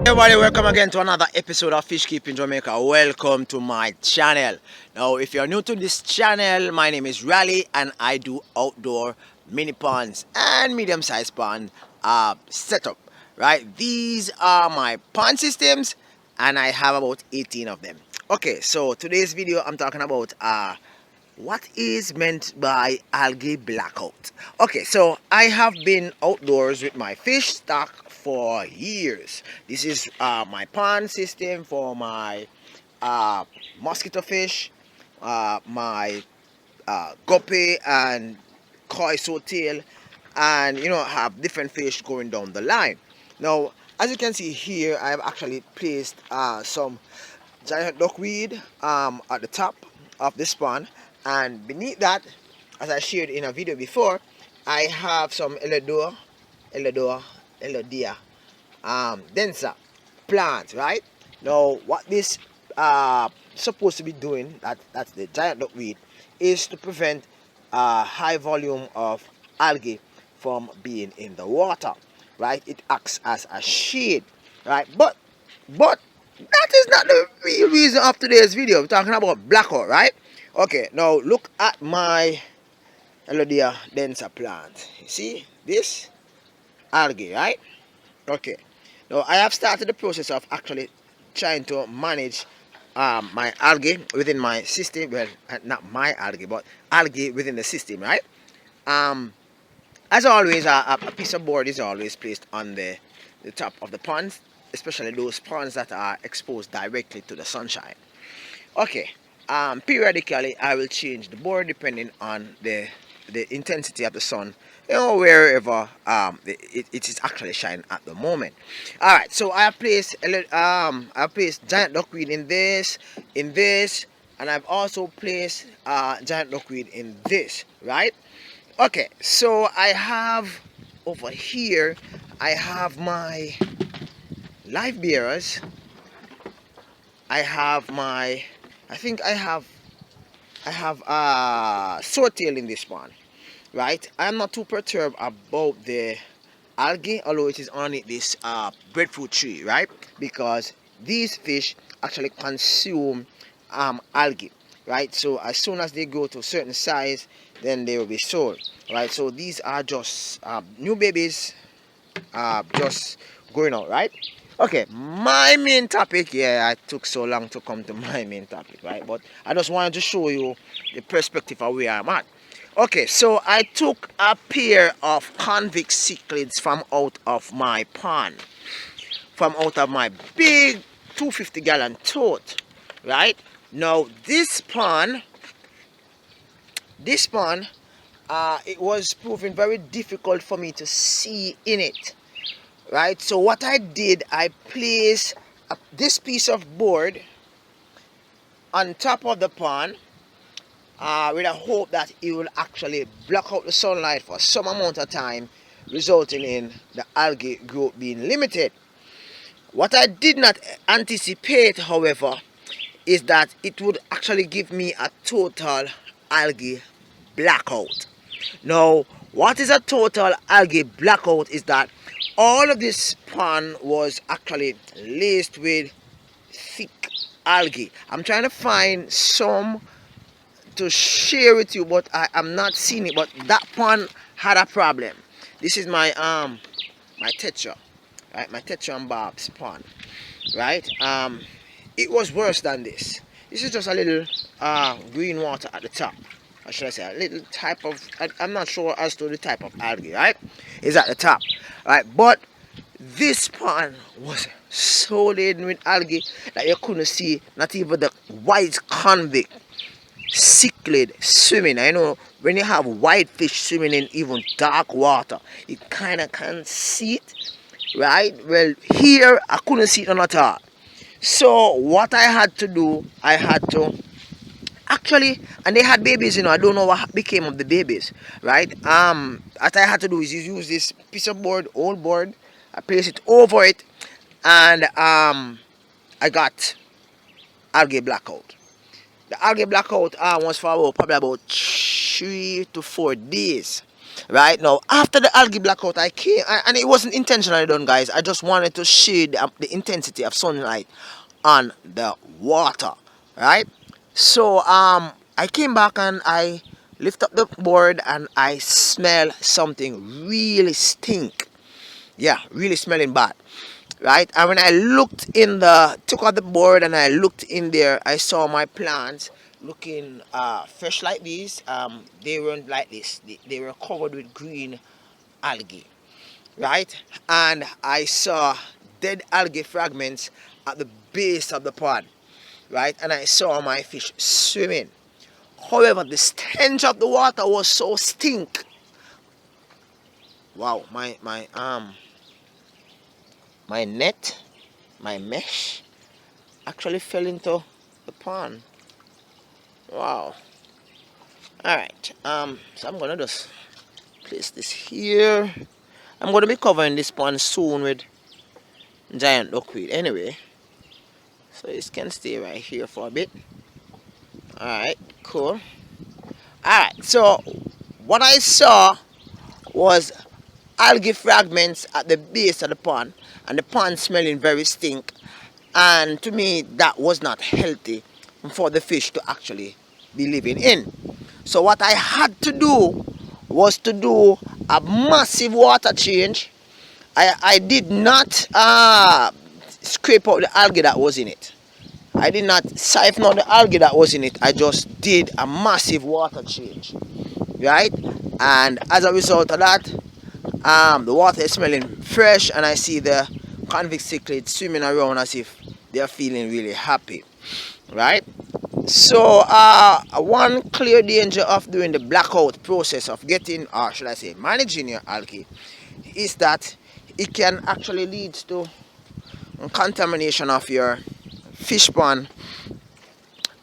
Everybody, welcome again to another episode of Fish Keeping Jamaica. Welcome to my channel. Now, if you're new to this channel, my name is Raleigh and I do outdoor mini ponds and medium-sized pond setup. Right, these are my pond systems, and I have about 18 of them. Okay, so today's video I'm talking about what is meant by algae blackout. Okay, so I have been outdoors with my fish stock for years. This is my pond system for my mosquito fish, my guppy and koi tail, and have different fish going down the line. Now, as you can see here, I have actually placed some giant duckweed at the top of this pond, and beneath that, as I shared in a video before, I have some Elodia densa plants. Right now, what this supposed to be doing, that's the giant duckweed, is to prevent high volume of algae from being in the water. Right, it acts as a shade. Right, but that is not the real reason of today's video. We're talking about blackout, right? Okay, now look at my Elodia densa plant. You see this algae, right? Okay, now I have started the process of actually trying to manage my algae within my system. Well, not my algae, but algae within the system, right? As always, a piece of board is always placed on the top of the ponds, especially those ponds that are exposed directly to the sunshine. Okay, periodically I will change the board depending on the intensity of the sun, wherever it is actually shining at the moment. All right, so I have placed giant duckweed in this, and I've also placed giant duckweed in this. Right. Okay, so I have over here, I have my live bearers. I have my, I think I have swordtail in this one. Right, I'm not too perturbed about the algae, although it is on this breadfruit tree, right? Because these fish actually consume algae, right? So as soon as they grow to a certain size, then they will be sold, right? So these are just new babies, just going out, right? Okay, my main topic. Yeah, I took so long to come to my main topic, right? But I just wanted to show you the perspective of where I'm at. Okay, so I took a pair of convict cichlids from out of my pond, from out of my big 250-gallon tote. Right now, this pond, it was proving very difficult for me to see in it. Right, so what I did, I placed this piece of board on top of the pond with a hope that it will actually block out the sunlight for some amount of time, resulting in the algae growth being limited. What I did not anticipate, however, is that it would actually give me a total algae blackout. Now, what is a total algae blackout is that all of this pond was actually laced with thick algae. I'm trying to find some to share with you, but I am not seeing it. But that pond had a problem. This is my my tetra, right? My tetra and barbs pond, right? It was worse than this. This is just a little green water at the top. Or should I say a little type of, I'm not sure as to the type of algae, right? Is at the top, right? But this pond was so laden with algae that you couldn't see not even the white convict cichlid swimming. I know when you have white fish swimming in even dark water, you kind of can't see it, right? Well, here I couldn't see it at all. So what I had to do, I had to actually, and they had babies, I don't know what became of the babies, right? What I had to do is use this piece of board, old board, I place it over it, and I got algae blackout. The algae blackout was for probably about 3 to 4 days. Right now, after the algae blackout, I came, and it wasn't intentionally done, guys. I just wanted to shade the intensity of sunlight on the water, right? So I came back and I lift up the board and I smell something really stink. Yeah, really smelling bad, right? And when I looked in the, took out the board and I looked in there, I saw my plants looking fresh like these. They weren't like this. They were covered with green algae, right? And I saw dead algae fragments at the base of the pond, right? And I saw my fish swimming. However, the stench of the water was so stink. Wow, my net, my mesh actually fell into the pond. Wow. Alright, so I'm gonna just place this here. I'm gonna be covering this pond soon with giant duckweed anyway. So this can stay right here for a bit. Alright, cool. Alright, so what I saw was algae fragments at the base of the pond, and the pond smelling very stink. And to me, that was not healthy for the fish to actually be living in. So what I had to do was to do a massive water change. I did not scrape out the algae that was in it. I did not siphon out the algae that was in it. I just did a massive water change, right? And as a result of that, the water is smelling fresh, and I see the convict cichlids swimming around as if they are feeling really happy, right? So one clear danger of doing the blackout process of getting, or should I say managing your algae, is that it can actually lead to contamination of your fish pond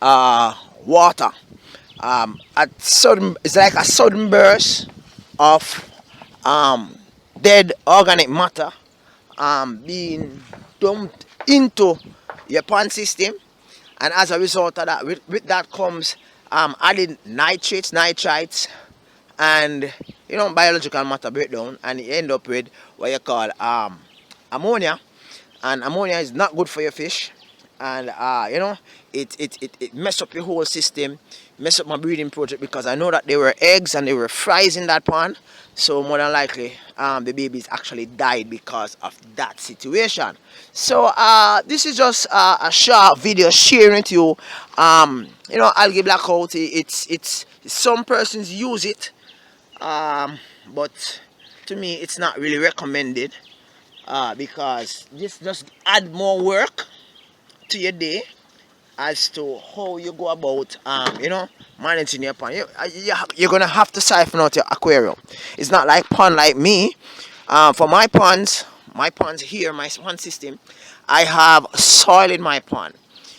water. At sudden, it's like a sudden burst of dead organic matter being dumped into your pond system, and as a result of that, with that comes added nitrates, nitrites, and biological matter breakdown, and you end up with what you call ammonia. And ammonia is not good for your fish, and it messed up your whole system, messed up my breeding project, because I know that there were eggs and there were fries in that pond. So more than likely the babies actually died because of that situation. So this is just a short video sharing with you. Algae blackout, it's some persons use it, but to me it's not really recommended, because this just add more work to your day as to how you go about managing your pond. You're gonna have to siphon out your aquarium. It's not like pond like me. For my ponds here, my pond system, I have soil in my pond.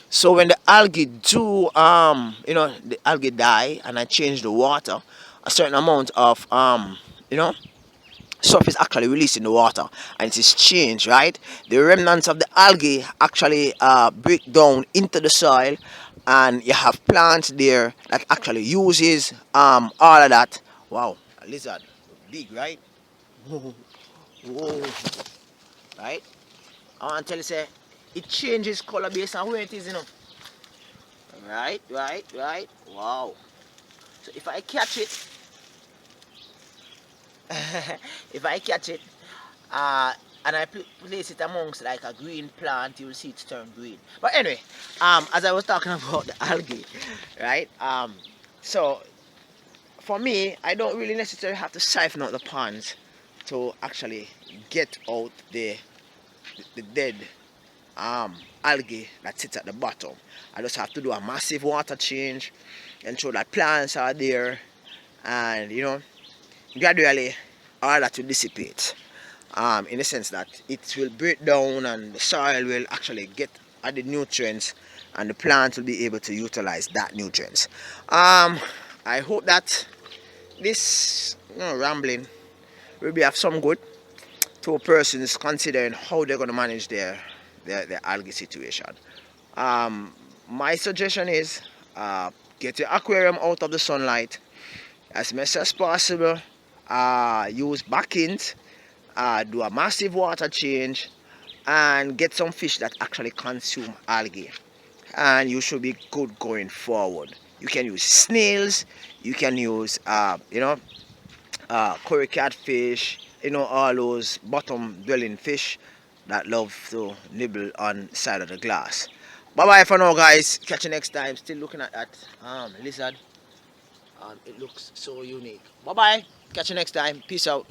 So when the algae do the algae die and I change the water, a certain amount of stuff is actually released in the water, and it is changed, right? The remnants of the algae actually break down into the soil, and you have plants there that actually uses all of that. Wow, a lizard, big, right? Whoa, right? I want to tell you, say, it changes color based on where it is, Right. Wow. So if I catch it, if I catch it, and I place it amongst like a green plant, you'll see it turn green. But anyway, as I was talking about the algae, right? So for me, I don't really necessarily have to siphon out the ponds to actually get out the dead algae that sits at the bottom. I just have to do a massive water change, ensure that plants are there, and gradually all that will dissipate, in the sense that it will break down and the soil will actually get added nutrients, and the plant will be able to utilize that nutrients. I hope that this rambling will be of some good to persons considering how they're going to manage their algae situation. My suggestion is Get your aquarium out of the sunlight as much as possible. Use backings, do a massive water change, and get some fish that actually consume algae, and you should be good going forward. You can use snails, you can use curry catfish, all those bottom dwelling fish that love to nibble on side of the glass. Bye bye for now, guys. Catch you next time. Still looking at that lizard. It looks so unique. Bye bye. Catch you next time. Peace out.